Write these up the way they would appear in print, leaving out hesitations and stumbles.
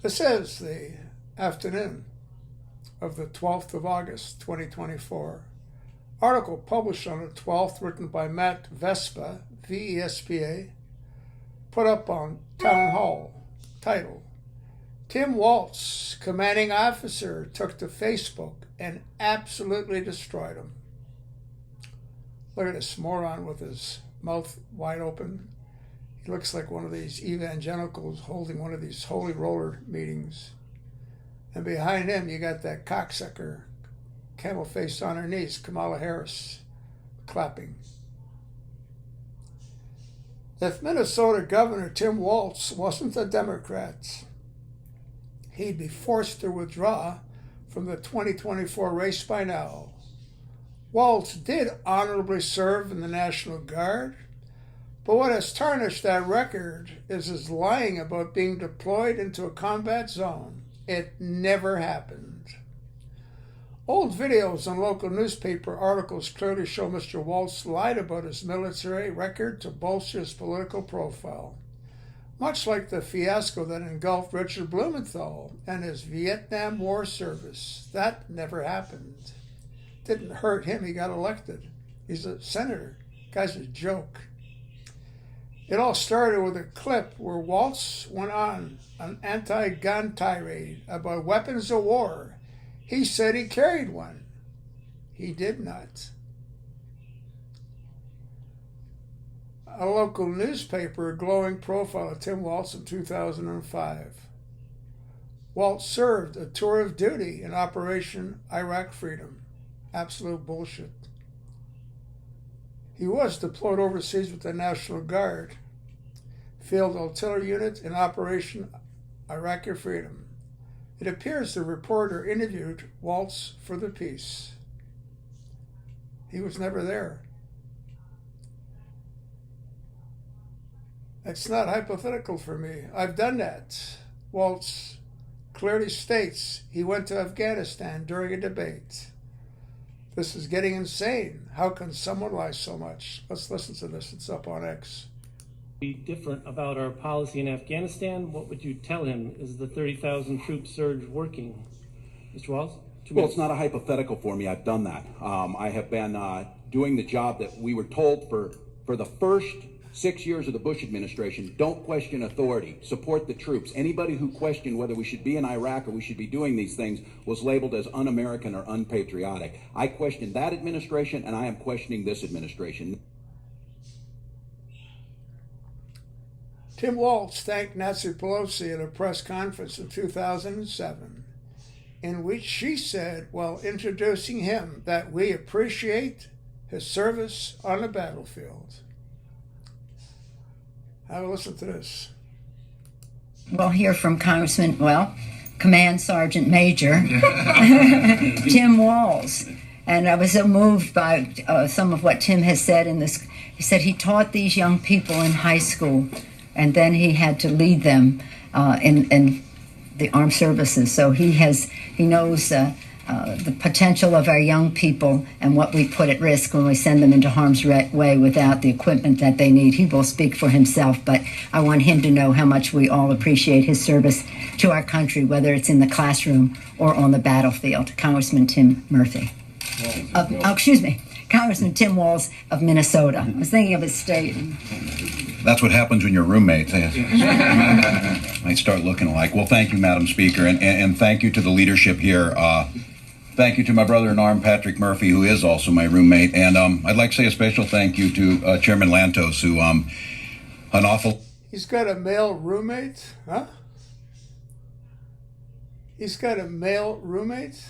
This is the afternoon of the 12th of August, 2024. Article published on the 12th, written by Matt Vespa, V-E-S-P-A, put up on Town Hall, title, Tim Waltz, commanding officer, took to Facebook and absolutely destroyed him. Look at this moron with his mouth wide open. He looks like one of these evangelicals holding one of these holy roller meetings. And behind him, you got that cocksucker, camel face on her knees, Kamala Harris, clapping. If Minnesota Governor Tim Waltz wasn't a Democrat, he'd be forced to withdraw from the 2024 race by now. Waltz did honorably serve in the National Guard, but what has tarnished that record is his lying about being deployed into a combat zone. It never happened. Old videos and local newspaper articles clearly show Mr. Waltz lied about his military record to bolster his political profile, much like the fiasco that engulfed Richard Blumenthal and his Vietnam War service. That never happened. Didn't hurt him, he got elected. He's a senator. Guy's a joke. It all started with a clip where Waltz went on an anti-gun tirade about weapons of war. He said he carried one. He did not. A local newspaper, a glowing profile of Tim Waltz in 2005. Waltz served a tour of duty in Operation Iraq Freedom. Absolute bullshit. He was deployed overseas with the National Guard, Field Artillery Unit in Operation Iraqi Freedom. It appears the reporter interviewed Waltz for the piece. He was never there. It's not hypothetical for me. I've done that. Waltz clearly states he went to Afghanistan during a debate. This is getting insane. How can someone lie so much? Let's listen to this. It's up on X. Be different about our policy in Afghanistan. What would you tell him? Is the 30,000 troop surge working? Mr. Waltz? Well, it's not a hypothetical for me. I've done that. I have been doing the job that we were told for the first 6 years of the Bush administration. Don't question authority. Support the troops. Anybody who questioned whether we should be in Iraq or we should be doing these things was labeled as un-American or unpatriotic. I questioned that administration, and I am questioning this administration. Tim Waltz thanked Nancy Pelosi at a press conference in 2007, in which she said, while introducing him, that we appreciate his service on the battlefield. Have a listen to this. We'll hear from Command Sergeant Major Tim Waltz. And I was so moved by some of what Tim has said in this. He said he taught these young people in high school, and then he had to lead them in the armed services. So he knows the potential of our young people and what we put at risk when we send them into harm's way without the equipment that they need. He will speak for himself, but I want him to know how much we all appreciate his service to our country, whether it's in the classroom or on the battlefield. Congressman Tim Murphy. Congressman Tim Waltz of Minnesota. I was thinking of his state. That's what happens when you're roommates. Might start looking alike. Well, thank you, Madam Speaker, and thank you to the leadership here. Thank you to my brother-in-arms, Patrick Murphy, who is also my roommate. And I'd like to say a special thank you to Chairman Lantos, who an awful... He's got a male roommate? Huh? He's got a male roommate?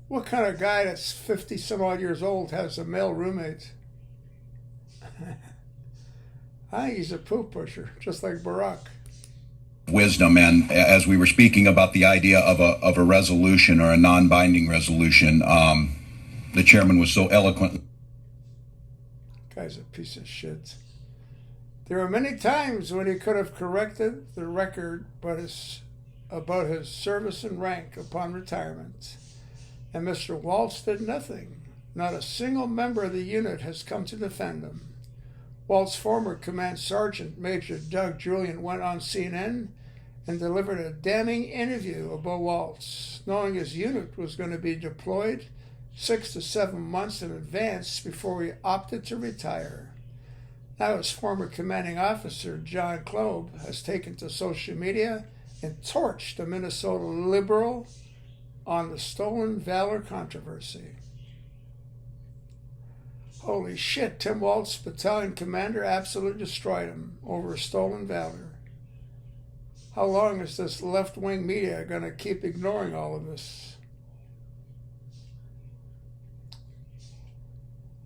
What kind of guy that's 50-some-odd years old has a male roommate? I think he's a poop pusher, just like Barack. Wisdom, and as we were speaking about the idea of a resolution or a non-binding resolution, the chairman was so eloquent. Guy's a piece of shit. There were many times when he could have corrected the record, but about his service and rank upon retirement, and Mr. Waltz did nothing. Not a single member of the unit has come to defend him. Waltz's former Command Sergeant Major Doug Julian went on CNN and delivered a damning interview about Waltz, knowing his unit was going to be deployed 6 to 7 months in advance before he opted to retire. Now his former commanding officer, John Klob, has taken to social media and torched the Minnesota Liberal on the stolen Valor controversy. Holy shit, Tim Waltz, battalion commander, absolutely destroyed him over a stolen Valor. How long is this left-wing media going to keep ignoring all of this?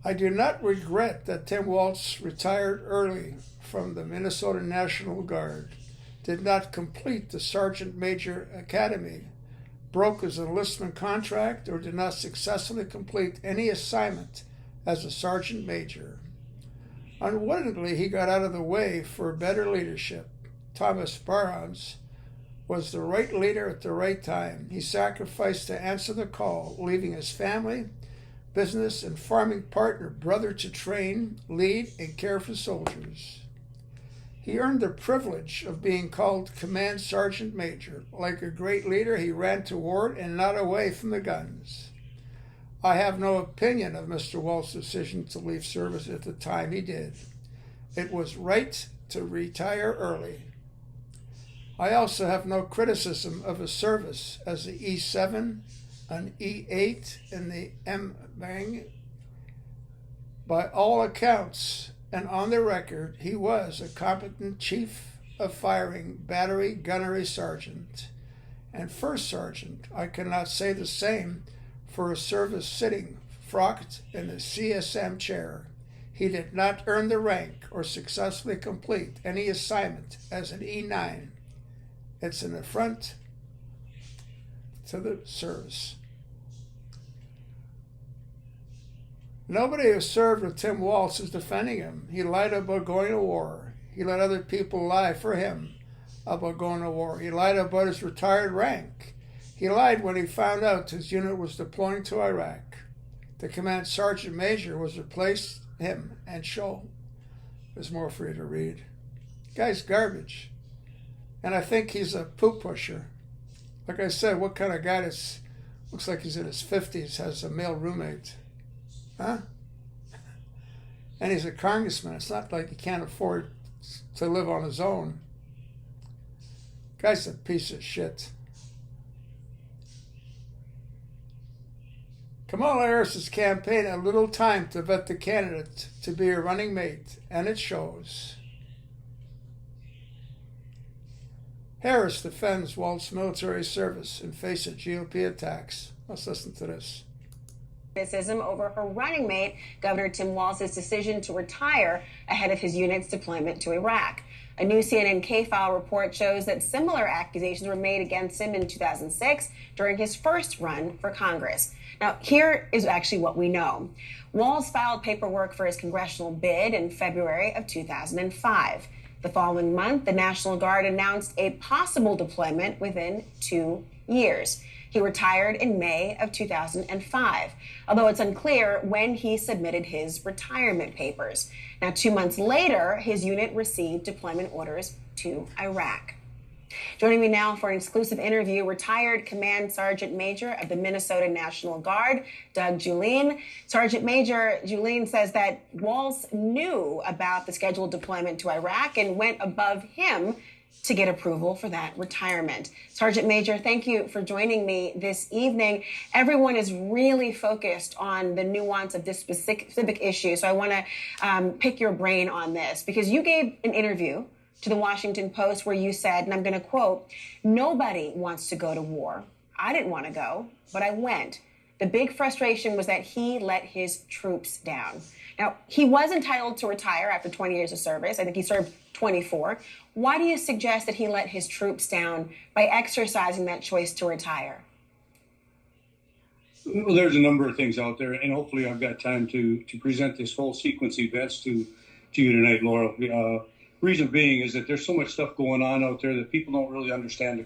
I do not regret that Tim Waltz retired early from the Minnesota National Guard, did not complete the Sergeant Major Academy, broke his enlistment contract, or did not successfully complete any assignment as a Sergeant Major. Unwittingly, he got out of the way for better leadership. Thomas Barnes was the right leader at the right time. He sacrificed to answer the call, leaving his family, business, and farming partner brother to train, lead, and care for soldiers. He earned the privilege of being called Command Sergeant Major. Like a great leader, he ran toward and not away from the guns. I have no opinion of Mr. Waltz's decision to leave service at the time he did. It was right to retire early. I also have no criticism of his service as the E7, an E8, and the M-Bang. By all accounts, and on the record, he was a competent chief of firing, battery, gunnery sergeant, and first sergeant. I cannot say the same for a service sitting frocked in a CSM chair. He did not earn the rank or successfully complete any assignment as an E9. It's an affront to the service. Nobody who served with Tim Waltz is defending him. He lied about going to war. He let other people lie for him about going to war. He lied about his retired rank. He lied when he found out his unit was deploying to Iraq. The command sergeant major was replaced him, and show. There's more for you to read. Guy's garbage. And I think he's a poop pusher. Like I said, what kind of guy that looks like he's in his 50s has a male roommate? Huh? And he's a congressman. It's not like he can't afford to live on his own. Guy's a piece of shit. Kamala Harris's campaign had little time to vet the candidate to be a running mate, and it shows. Harris defends Waltz's military service in face of GOP attacks. Let's listen to this. Criticism over her running mate, Governor Tim Waltz's decision to retire ahead of his unit's deployment to Iraq. A new CNN K-File report shows that similar accusations were made against him in 2006 during his first run for Congress. Now, here is actually what we know. Waltz filed paperwork for his congressional bid in February of 2005. The following month, the National Guard announced a possible deployment within 2 years. He retired in May of 2005, although it's unclear when he submitted his retirement papers. Now, 2 months later, his unit received deployment orders to Iraq. Joining me now for an exclusive interview, retired Command Sergeant Major of the Minnesota National Guard, Doug Julien. Sergeant Major Julien says that Waltz knew about the scheduled deployment to Iraq and went above him to get approval for that retirement. Sergeant Major, thank you for joining me this evening. Everyone is really focused on the nuance of this specific issue, so I want to pick your brain on this, because you gave an interview to the Washington Post where you said, and I'm going to quote, "Nobody wants to go to war. I didn't want to go, but I went. The big frustration was that he let his troops down." Now, he was entitled to retire after 20 years of service. I think he served 24. Why do you suggest that he let his troops down by exercising that choice to retire? Well, there's a number of things out there, and hopefully I've got time to present this whole sequence of events to you tonight, Laura. Reason being is that there's so much stuff going on out there that people don't really understand the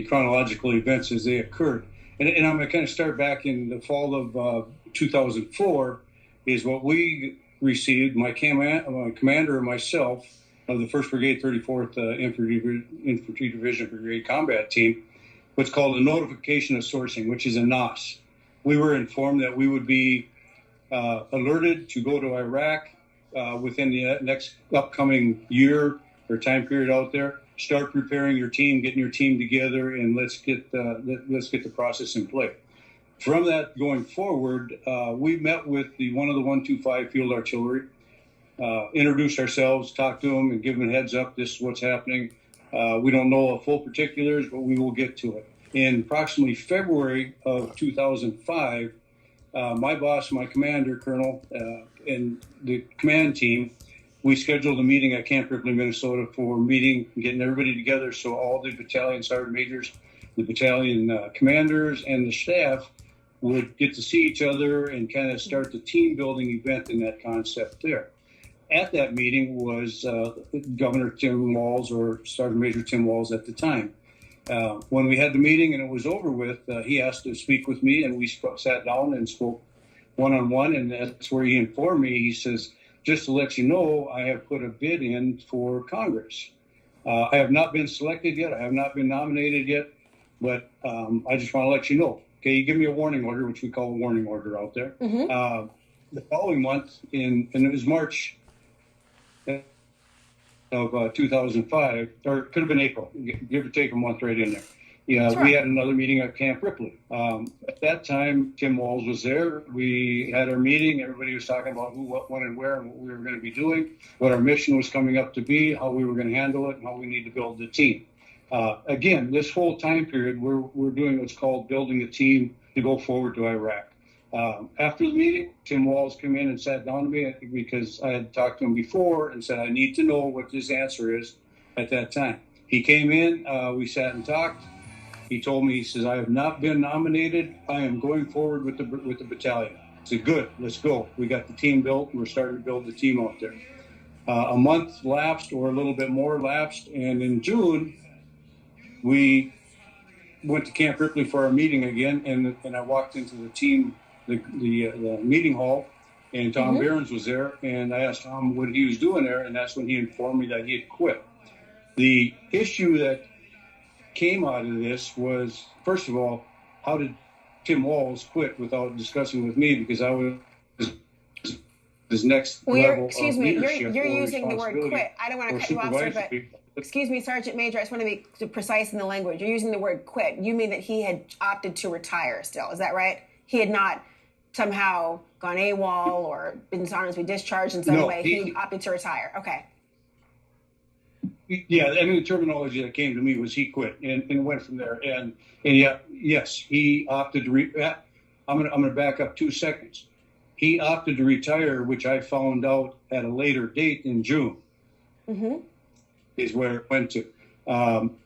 chronological events as they occurred. And I'm going to kind of start back in the fall of 2004 is what we received, my commander and myself, of the 1st Brigade, 34th Infantry Division Brigade Combat Team, what's called a notification of sourcing, which is a NOS. We were informed that we would be alerted to go to Iraq within the next upcoming year or time period out there. Start preparing your team, getting your team together, and let's get the process in play. From that going forward, we met with one of the 125 Field Artillery, introduced ourselves, talked to them, and give them a heads up. This is what's happening. We don't know the full particulars, but we will get to it. In approximately February of 2005, my boss, my commander, Colonel, and the command team, we scheduled a meeting at Camp Ripley, Minnesota for getting everybody together so all the battalion sergeant majors, the battalion commanders, and the staff would get to see each other and kind of start the team building event in that concept there. At that meeting was Governor Tim Waltz, or Sergeant Major Tim Waltz at the time. When we had the meeting and it was over with, he asked to speak with me, and we sat down and spoke one-on-one, and that's where he informed me. He says, just to let you know, I have put a bid in for Congress. I have not been selected yet. I have not been nominated yet, but I just want to let you know. Okay, you give me a warning order, which we call a warning order out there. Mm-hmm. The following month, and it was March of 2005, or it could have been April, give or take a month right in there. Yeah, we had another meeting at Camp Ripley. At that time, Tim Waltz was there. We had our meeting. Everybody was talking about who, what, when, and where, and what we were going to be doing, what our mission was coming up to be, how we were going to handle it, and how we need to build the team. Again, this whole time period, we're doing what's called building a team to go forward to Iraq. After the meeting, Tim Waltz came in and sat down to me because I had talked to him before and said, I need to know what his answer is at that time. He came in, we sat and talked. He told me, he says, I have not been nominated. I am going forward with the battalion. I said, good, let's go. We got the team built, and we're starting to build the team out there. A month lapsed, or a little bit more lapsed, and in June, we went to Camp Ripley for our meeting again, and I walked into the team, the meeting hall, and Tom Behrens was there, and I asked Tom what he was doing there, and that's when he informed me that he had quit. The issue that came out of this was, first of all, how did Tim Waltz quit without discussing with me, because I was his next level of leadership. You're using the word quit. I don't want to cut you off, sir, but excuse me, Sergeant Major, I just want to be precise in the language. You're using the word quit. You mean that he had opted to retire still, is that right? He had not somehow gone AWOL or been dishonorably discharged in some way. He opted to retire. Okay. Yeah, I mean, the terminology that came to me was he quit and went from there. And yeah, yes, he opted to I'm gonna back up 2 seconds. He opted to retire, which I found out at a later date in June. Mm-hmm. Is where it went to.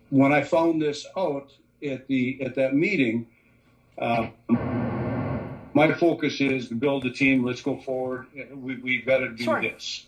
When I found this out at that meeting, my focus is to build a team. Let's go forward. We better do this.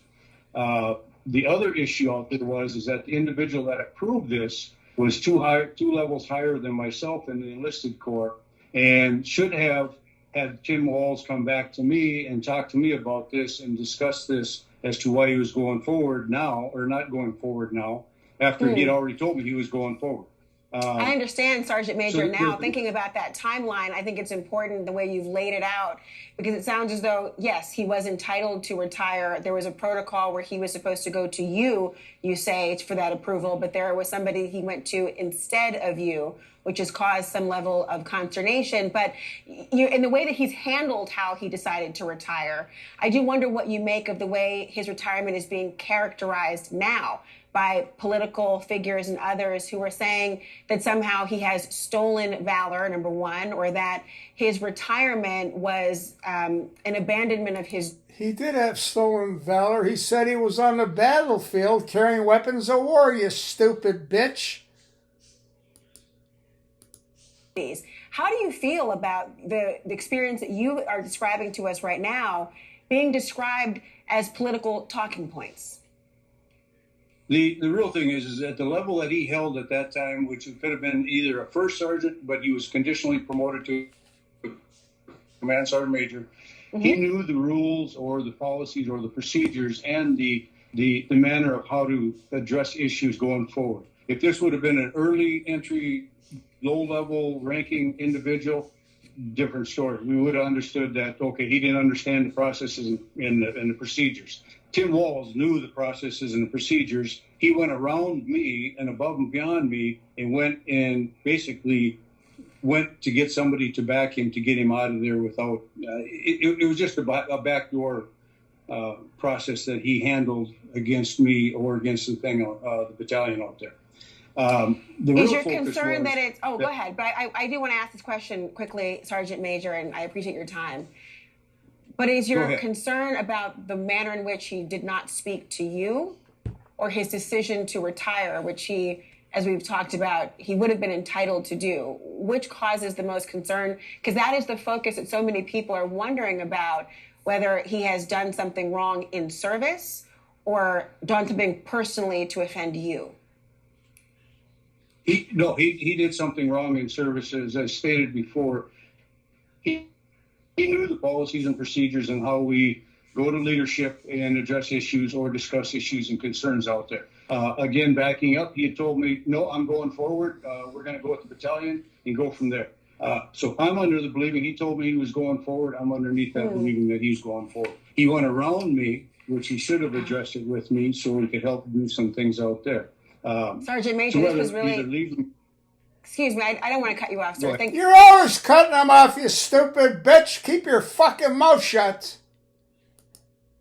The other issue out there is that the individual that approved this was two levels higher than myself in the enlisted corps, and should have had Tim Waltz come back to me and talk to me about this and discuss this as to why he was going forward now, or not going forward now, after he'd already told me he was going forward. I understand, Sergeant Major. Now, thinking about that timeline, I think it's important the way you've laid it out, because it sounds as though, yes, he was entitled to retire. There was a protocol where he was supposed to go to you say, for that approval, but there was somebody he went to instead of you, which has caused some level of consternation. But in the way that he's handled how he decided to retire, I do wonder what you make of the way his retirement is being characterized now by political figures and others who are saying that somehow he has stolen valor, number one, or that his retirement was an abandonment of his... He did have stolen valor. He said he was on the battlefield carrying weapons of war, you stupid bitch. How do you feel about the experience that you are describing to us right now being described as political talking points? The real thing is at the level that he held at that time, which could have been either a first sergeant, but he was conditionally promoted to command sergeant major. Mm-hmm. He knew the rules or the policies or the procedures and the the manner of how to address issues going forward. If this would have been an early entry, low-level ranking individual, different story. We would have understood that, okay, he didn't understand the processes and the procedures. Tim Waltz knew the processes and the procedures. He went around me and above and beyond me and went to get somebody to back him to get him out of there without, it was just a backdoor process that he handled against me or against the battalion out there. Is your concern that it's, go ahead, but I do want to ask this question quickly, Sergeant Major, and I appreciate your time. But is your concern about the manner in which he did not speak to you, or his decision to retire, which he, as we've talked about, he would have been entitled to do? Which causes the most concern? Because that is the focus that so many people are wondering about, whether he has done something wrong in service or done something personally to offend you. He did something wrong in service, as I stated before. He knew the policies and procedures and how we go to leadership and address issues or discuss issues and concerns out there. Again, backing up, he had told me, no, I'm going forward. We're going to go with the battalion and go from there. So I'm under the believing, he told me he was going forward. I'm underneath that believing that he's going forward. He went around me, which he should have addressed it with me so we could help do some things out there. Sergeant Major, this was really... Excuse me, I don't want to cut you off, sir. You're always cutting them off, you stupid bitch. Keep your fucking mouth shut.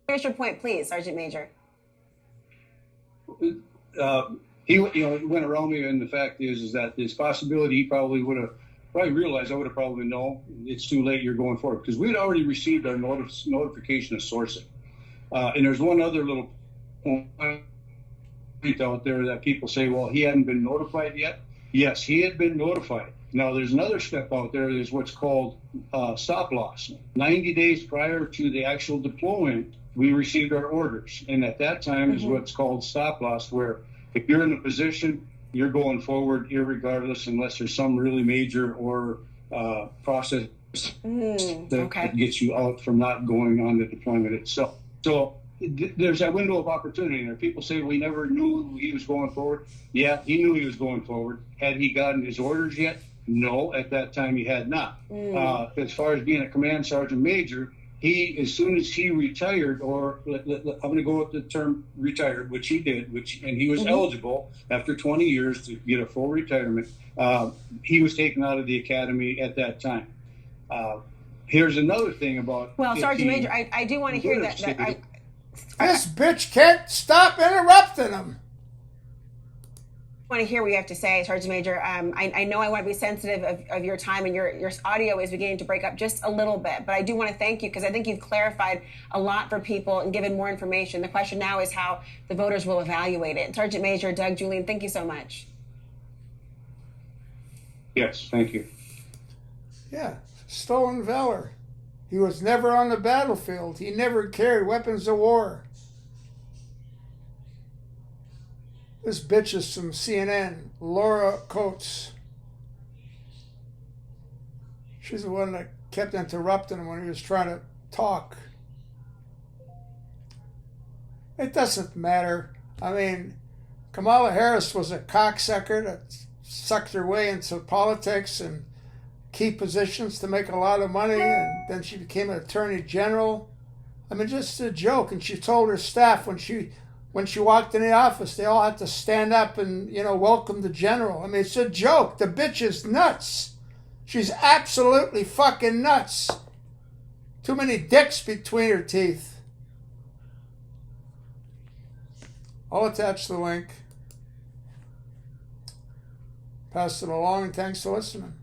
Finish your point, please, Sergeant Major. He went around me, and the fact is that this possibility he probably realized I would have probably known it's too late, you're going forward, because we'd already received our notification of sourcing. And there's one other little point out there that people say, well, he hadn't been notified yet. Yes, he had been notified. Now, there's another step out there. There's what's called stop loss. 90 days prior to the actual deployment, we received our orders. And at that time is what's called stop loss, where if you're in a position, you're going forward irregardless, unless there's some really major or process that gets you out from not going on the deployment itself. So there's that window of opportunity there. People say we never knew he was going forward. Yeah, he knew he was going forward. Had he gotten his orders yet? No, at that time he had not. As far as being a command sergeant major, he, as soon as he retired, or I'm going to go with the term retired, which he did, and he was eligible after 20 years to get a full retirement. He was taken out of the academy at that time. Here's another thing about... Well, Sergeant Major, I do want to hear that this bitch can't stop interrupting him. I want to hear what you have to say, Sergeant Major. I know I want to be sensitive of your time, and your audio is beginning to break up just a little bit, but I do want to thank you, because I think you've clarified a lot for people and given more information. The question now is how the voters will evaluate it. Sergeant Major Doug Julian, thank you so much. Yes, thank you. Yeah, stolen valor. He was never on the battlefield. He never carried weapons of war. This bitch is from CNN, Laura Coates. She's the one that kept interrupting him when he was trying to talk. It doesn't matter. I mean, Kamala Harris was a cocksucker that sucked her way into politics and key positions to make a lot of money, and then she became an attorney general. I mean, just a joke. And she told her staff when she walked in the office, they all had to stand up and, welcome the general. I mean, it's a joke. The bitch is nuts. She's absolutely fucking nuts. Too many dicks between her teeth. I'll attach the link. Pass it along, and thanks for listening.